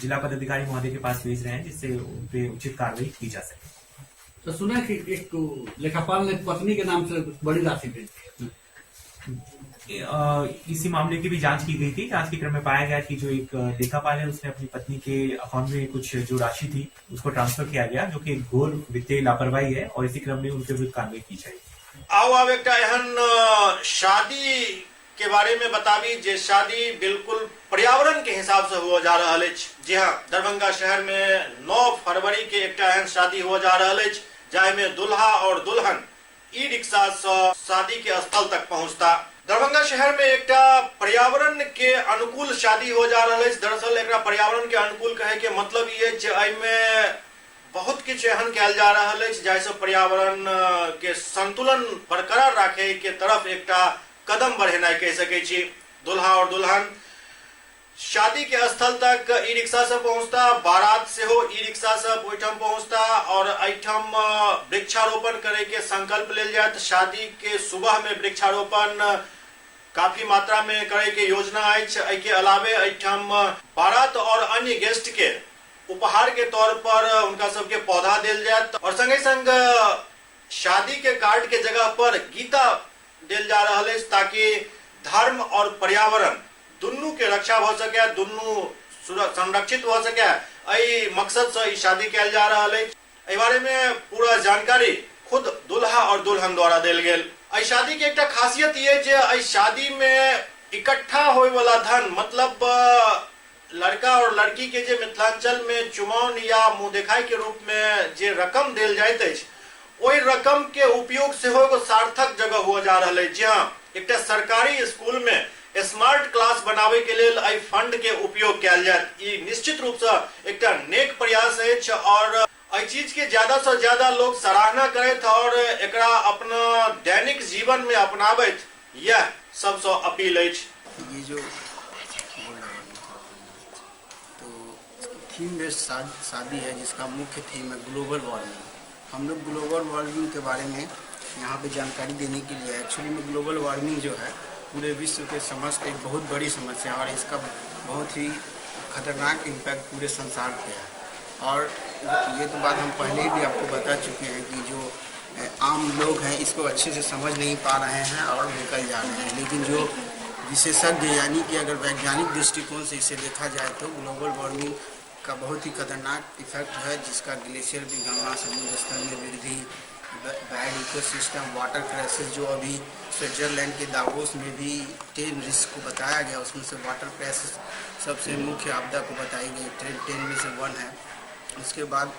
जिला पदाधिकारी महोदय के पास भेज रहे हैं, जिससे उन पे उचित कार्रवाई की जा सके। तो सुना कि एक लेखापाल ने पत्नी के नाम से बड़ी राशि भेजी, इसी मामले की भी जांच की गई थी। जांच के क्रम में पाया गया कि जो एक लेखापाल है उसने अपनी पत्नी के अकाउंट में कुछ जो राशि थी उसको ट्रांसफर किया गया, जो कि घोर वित्तीय लापरवाही है, और इसी क्रम में उनके विरुद्ध कार्रवाई की जाएगी। आओ अब एक एहन शादी के बारे में बताबी जे शादी बिल्कुल पर्यावरण के हिसाब से हो जा रहा है। जी हाँ, दरभंगा शहर में 9 फरवरी के एक एहन शादी हो जा रहा है, जामे दुल्हा और दुल्हन ई रिक्शा से शादी के स्थल तक पहुंचता। दरभंगा शहर में एक पर्यावरण के अनुकूल शादी हो जा रहा है। दरअसल एक पर्यावरण के अनुकूल कहे के मतलब ये बहुत किछु एहन कयल जा रहा है जैसे पर्यावरण के संतुलन बरकरार रखे के तरफ एक कदम बढ़ेनाइ कह सके छी। दुल्हा और दुल्हन शादी के स्थल तक ई रिक्शा से पहुंचता, बारात से हो ई रिक्शा से ओहिठाम पहुंचता, और एहिठाम वृक्षारोपण करे के संकल्प लेल जायत। शादी के सुबह में वृक्षारोपण काफी मात्रा में करे के योजना अछि। एहि के अलावे एहिठाम बारात और अन्य गेस्ट के उपहार के तौर पर उनका सबके पौधा दिल जायत, और संगे संग शादी के कार्ड के जगह पर गीता दिल जा रहा है, ताकि धर्म और पर्यावरण दुनू के रक्षा हो सके, दुनू संरक्षित हो सके। एहि मकसद से ई शादी कयल जा रहा है। एहि बारे में पूरा जानकारी खुद दुल्हा और दुल्हन द्वारा दिल गेल। एहि शादी के एक खासियत ये जे एहि शादी में इकट्ठा होय वाला धन, मतलब लड़का और लड़की के जे मिथिलांचल में चुमाओन या मुंह देखाई के रूप में जे रकम दिल जाइत अछि, ओहि रकम के उपयोग से एगो सार्थक जगह हो जा रहा है। जी हाँ, एक सरकारी स्कूल में स्मार्ट क्लास बनावे के लेल एहि फंड के उपयोग कयल जायत। ई निश्चित रूप से एक नेक प्रयास अछि, और एहि चीज के ज्यादा से ज्यादा लोग सराहना करैत और एकरा अपना दैनिक जीवन में अपनाबैत, यह सबसे अपील अछि। ये जो तो थीम बेस्ड शादी है, जिसका मुख्य थीम है ग्लोबल वार्मिंग। हम लोग ग्लोबल वार्मिंग के बारे में यहाँ पे जानकारी देने के लिए, एक्चुअली में ग्लोबल वार्मिंग जो है पूरे विश्व के समस्त एक बहुत बड़ी समस्या है, और इसका बहुत ही खतरनाक इम्पैक्ट पूरे संसार पे है। और ये तो बात हम पहले भी आपको बता चुके हैं कि जो आम लोग हैं इसको अच्छे से समझ नहीं पा रहे हैं और निकल जा रहे हैं, लेकिन जो विशेषज्ञ यानी कि अगर वैज्ञानिक दृष्टिकोण से इसे देखा जाए तो ग्लोबल वार्मिंग का बहुत ही खतरनाक इफेक्ट है, जिसका ग्लेशियर पिघलना, समुद्र स्तर में वृद्धि, बैड इकोसिस्टम, वाटर क्राइसिस, जो अभी स्विट्जरलैंड के दावोस में भी 10 रिस्क को बताया गया, उसमें से वाटर क्राइसिस सबसे मुख्य आपदा को बताई गई, 10 में से 1 है। उसके बाद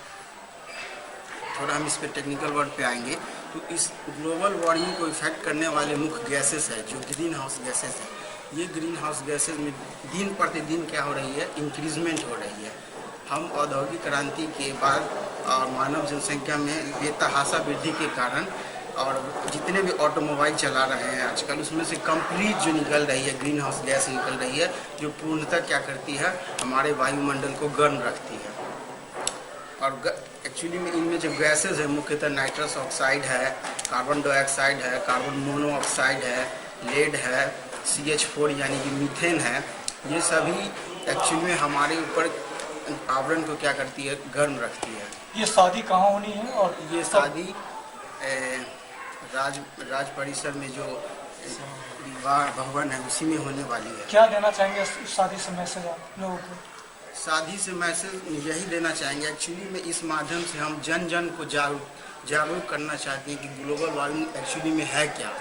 थोड़ा हम इस पर टेक्निकल वर्ड पे आएंगे। तो इस ग्लोबल वार्मिंग को इफेक्ट करने वाले मुख्य गैसेस है जो ग्रीन हाउस गैसेस है, ये ग्रीन हाउस गैसेज में दिन प्रतिदिन क्या हो रही है, इंक्रीजमेंट हो रही है। हम औद्योगिक क्रांति के बाद और मानव जनसंख्या में बेतहाशा वृद्धि के कारण और जितने भी ऑटोमोबाइल चला रहे हैं आजकल, उसमें से कंप्लीट जो निकल रही है ग्रीन हाउस गैस निकल रही है, जो पूर्णतः क्या करती है, हमारे वायुमंडल को गर्म रखती है। और एक्चुअली में इनमें जो गैसेज है मुख्यतः नाइट्रस ऑक्साइड है, कार्बन डाइऑक्साइड है, कार्बन मोनोऑक्साइड है, लेड है, CH4 यानी कि मीथेन है। ये सभी एक्चुअली में हमारे ऊपर आवरण को क्या करती है, गर्म रखती है। ये शादी कहाँ होनी है? और ये शादी राज परिसर में जो विवाह भवन है उसी में होने वाली है। क्या देना चाहेंगे शादी से मैसेज आप लोगों को? शादी से मैसेज यही देना चाहेंगे एक्चुअली में, इस माध्यम से हम जन जन को जागरूक करना चाहते हैं कि ग्लोबल वार्मिंग एक्चुअली में है क्या,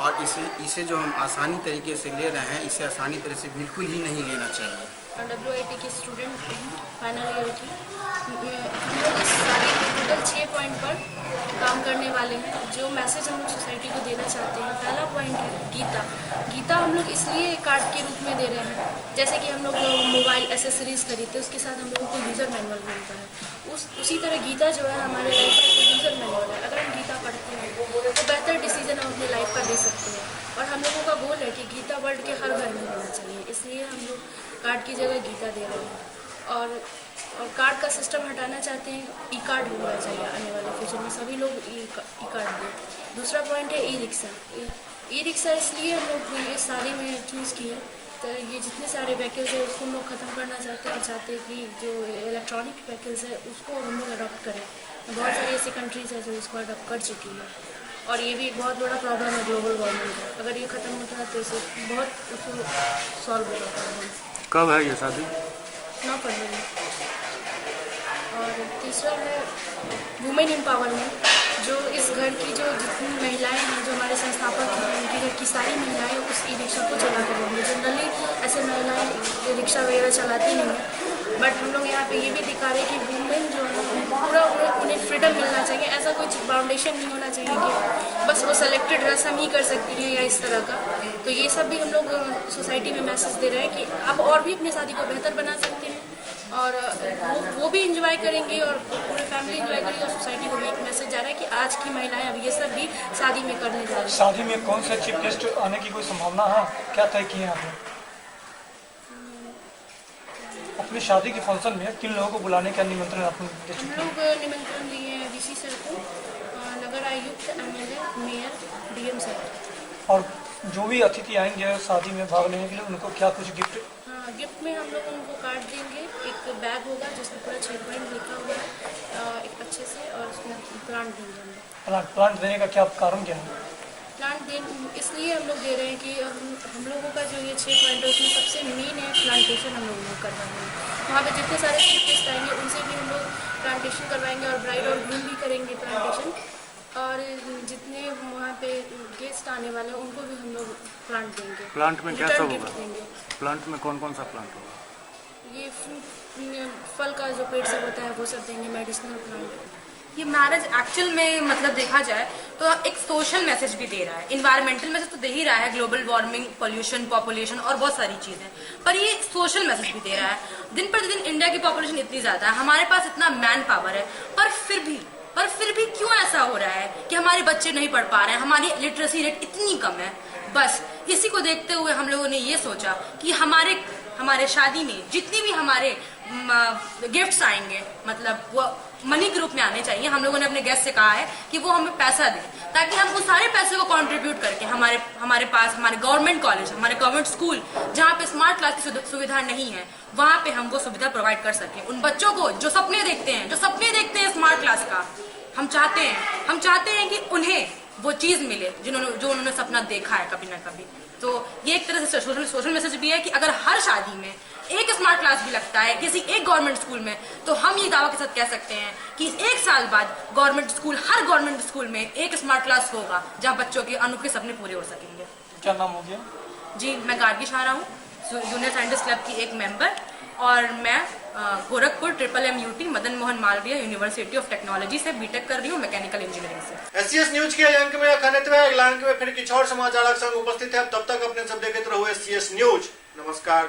और इसे जो हम आसानी तरीके से ले रहे हैं, इसे आसानी तरह से बिल्कुल ही नहीं लेना चाहिए। WIT की स्टूडेंट फाइनल ईयर की हम लोग इस सारे टोटल 6 पॉइंट पर काम करने वाले हैं। जो मैसेज हम लोग सोसाइटी को देना चाहते हैं, पहला पॉइंट है गीता हम लोग इसलिए कार्ड के रूप में दे रहे हैं, जैसे कि हम लोग मोबाइल एसेसरीज खरीदते हैं उसके साथ हम लोगों को यूज़र मैनुअल मिलता है। उसी तरह गीता जो है हमारे लाइफ का एक यूज़र मैनुअल है। अगर हम गीता पढ़ते हैं तो बेहतर डिसीजन हम अपने लाइफ का ले सकते हैं। और हम लोगों का गोल है कि गीता वर्ल्ड के हर घर में होना चाहिए, इसलिए हम लोग कार्ड की जगह गीता दे रहे हैं। और कार्ड का सिस्टम हटाना चाहते हैं, ई-कार्ड होना चाहिए आने वाले फ्यूचर में, सभी लोग ई-कार्ड दें। दूसरा पॉइंट है ई-रिक्शा इसलिए हम लोग ये सारे में चूज़ किए, तो ये जितने सारे व्हीकल्स हैं उसको हम लोग ख़त्म करना चाहते हैं और चाहते हैं कि जो इलेक्ट्रॉनिक व्हीकल्स है उसको हम लोग अडॉप्ट करें। बहुत सारी ऐसी कंट्रीज़ है जो इसको अडॉप्ट कर चुकी है, और ये भी एक बहुत बड़ा प्रॉब्लम है ग्लोबल वार्मिंग का। अगर ये ख़त्म होता है तो इसे बहुत उसको सॉल्व होगा प्रॉब्लम। कब है ये शादी? 9 फरवरी। और तीसरा है वुमेन एम्पावरमेंट, जो इस घर की जो जितनी महिलाएं हैं, जो हमारे संस्थापक हैं, उनके घर की सारी महिलाएं उस ई-रिक्शा को चला कर रहेंगी। जनरली ऐसे महिलाएं रिक्शा वगैरह चलाती नहीं हैं, बट हम लोग यहाँ पे ये भी दिखा रहे हैं कि वुमेन जो है पूरा उन्हें फ्रीडम मिलना चाहिए। ऐसा कोई फाउंडेशन नहीं होना चाहिए कि बस वो सेलेक्टेड रस्म ही कर सकती हैं या इस तरह का। तो ये सब भी हम लोग सोसाइटी में मैसेज दे रहे हैं कि आप और भी अपनी शादी को बेहतर बना सकते हैं, और वो भी इंजॉय करेंगे और पूरे फैमिली इंजॉय करेंगे। और सोसाइटी को भी एक मैसेज जा रहा है कि आज की महिलाएं अब ये सब भी शादी में करने जा रही हैं। शादी में कौन से चीफ गेस्ट आने की कोई संभावना है? क्या तय किए हैं आपने? अपनी शादी के फंक्शन में किन लोगों को बुलाने का निमंत्रण आपने दे चुके हैं? हम लोग निमंत्रण दिए हैं DC सर को, नगर आयुक्त, MLA, मेयर, DM सर। और जो भी अतिथि आएंगे शादी में भाग लेने के लिए उनको क्या कुछ गिफ्ट? गिफ्ट में हम लोग उनको कार्ड देंगे, एक बैग होगा जिसमें पूरा 6 पॉइंट लिखा हुआ है एक अच्छे से, और उसमें प्लांट देंगे हम लोग। प्लांट देने का क्या कारण क्या है? प्लांट इसलिए हम लोग दे रहे हैं कि हम लोगों का जो ये 6 पॉइंट है उसमें सबसे मेन है प्लांटेशन। हम लोग करवाएंगे वहाँ पे जितने सारे चीफ गेस्ट आएंगे उनसे भी हम लोग प्लांटेशन करवाएंगे, और ब्राइड और ग्रूम भी करेंगे प्लांटेशन। और जितने वहाँ पे गेस्ट आने वाले हैं उनको भी हम लोग प्लांट देंगे। प्लांट में क्या सब होगा? देंगे। प्लांट में कौन कौन सा प्लांट होगा? ये फल का जो पेड़ सब होता है वो सब देंगे, मेडिसिनल प्लांट। ये मैरिज एक्चुअल में मतलब देखा जाए तो एक सोशल मैसेज भी दे रहा है। इन्वायरमेंटल मैसेज तो दे ही रहा है, ग्लोबल वार्मिंग, पोल्यूशन, पॉपुलेशन और बहुत सारी चीजें, पर ये सोशल मैसेज भी दे रहा है। दिन प्रतिदिन इंडिया की पॉपुलेशन इतनी ज्यादा है, हमारे पास इतना मैन पावर है, पर फिर भी क्यों ऐसा हो रहा है कि हमारे बच्चे नहीं पढ़ पा रहे हैं, हमारी लिटरेसी रेट इतनी कम है। बस इसी को देखते हुए हम लोगों ने ये सोचा कि हमारे शादी में जितनी भी हमारे गिफ्ट्स आएंगे, मतलब वो मनी ग्रुप में आने चाहिए। हम लोगों ने अपने गेस्ट से कहा है कि वो हमें पैसा दें, ताकि हम उस सारे पैसे को कंट्रीब्यूट करके हमारे पास हमारे गवर्नमेंट कॉलेज, हमारे गवर्नमेंट स्कूल जहाँ पे स्मार्ट क्लास की सुविधा नहीं है, वहाँ पे हम वो सुविधा प्रोवाइड कर सकें। उन बच्चों को जो सपने देखते हैं स्मार्ट क्लास का, हम चाहते हैं कि उन्हें वो चीज मिले जो उन्होंने सपना देखा है कभी ना कभी। तो ये एक तरह से सोशल मैसेज भी है कि अगर हर शादी में एक स्मार्ट क्लास भी लगता है किसी एक गवर्नमेंट स्कूल में, तो हम ये दावा के साथ कह सकते हैं कि 1 साल बाद हर गवर्नमेंट स्कूल में एक स्मार्ट क्लास होगा जहाँ बच्चों के अनोखे सपने पूरे हो सकेंगे। क्या नाम हो गया? जी, मैं गार्गी शाहरा हूँ, जूनियर साइंटिस्ट क्लब की एक मेंबर, और मैं Gorakhpur MMUT Madan Mohan Malviya university of technology से बीटेक कर रही हूँ मैकेनिकल इंजीनियरिंग से। SCS न्यूज के अंक में अगला अंक में फिर किछ और समाचार संग उपस्थित है। तब तक अपने सब देखते रहो SCS न्यूज। नमस्कार।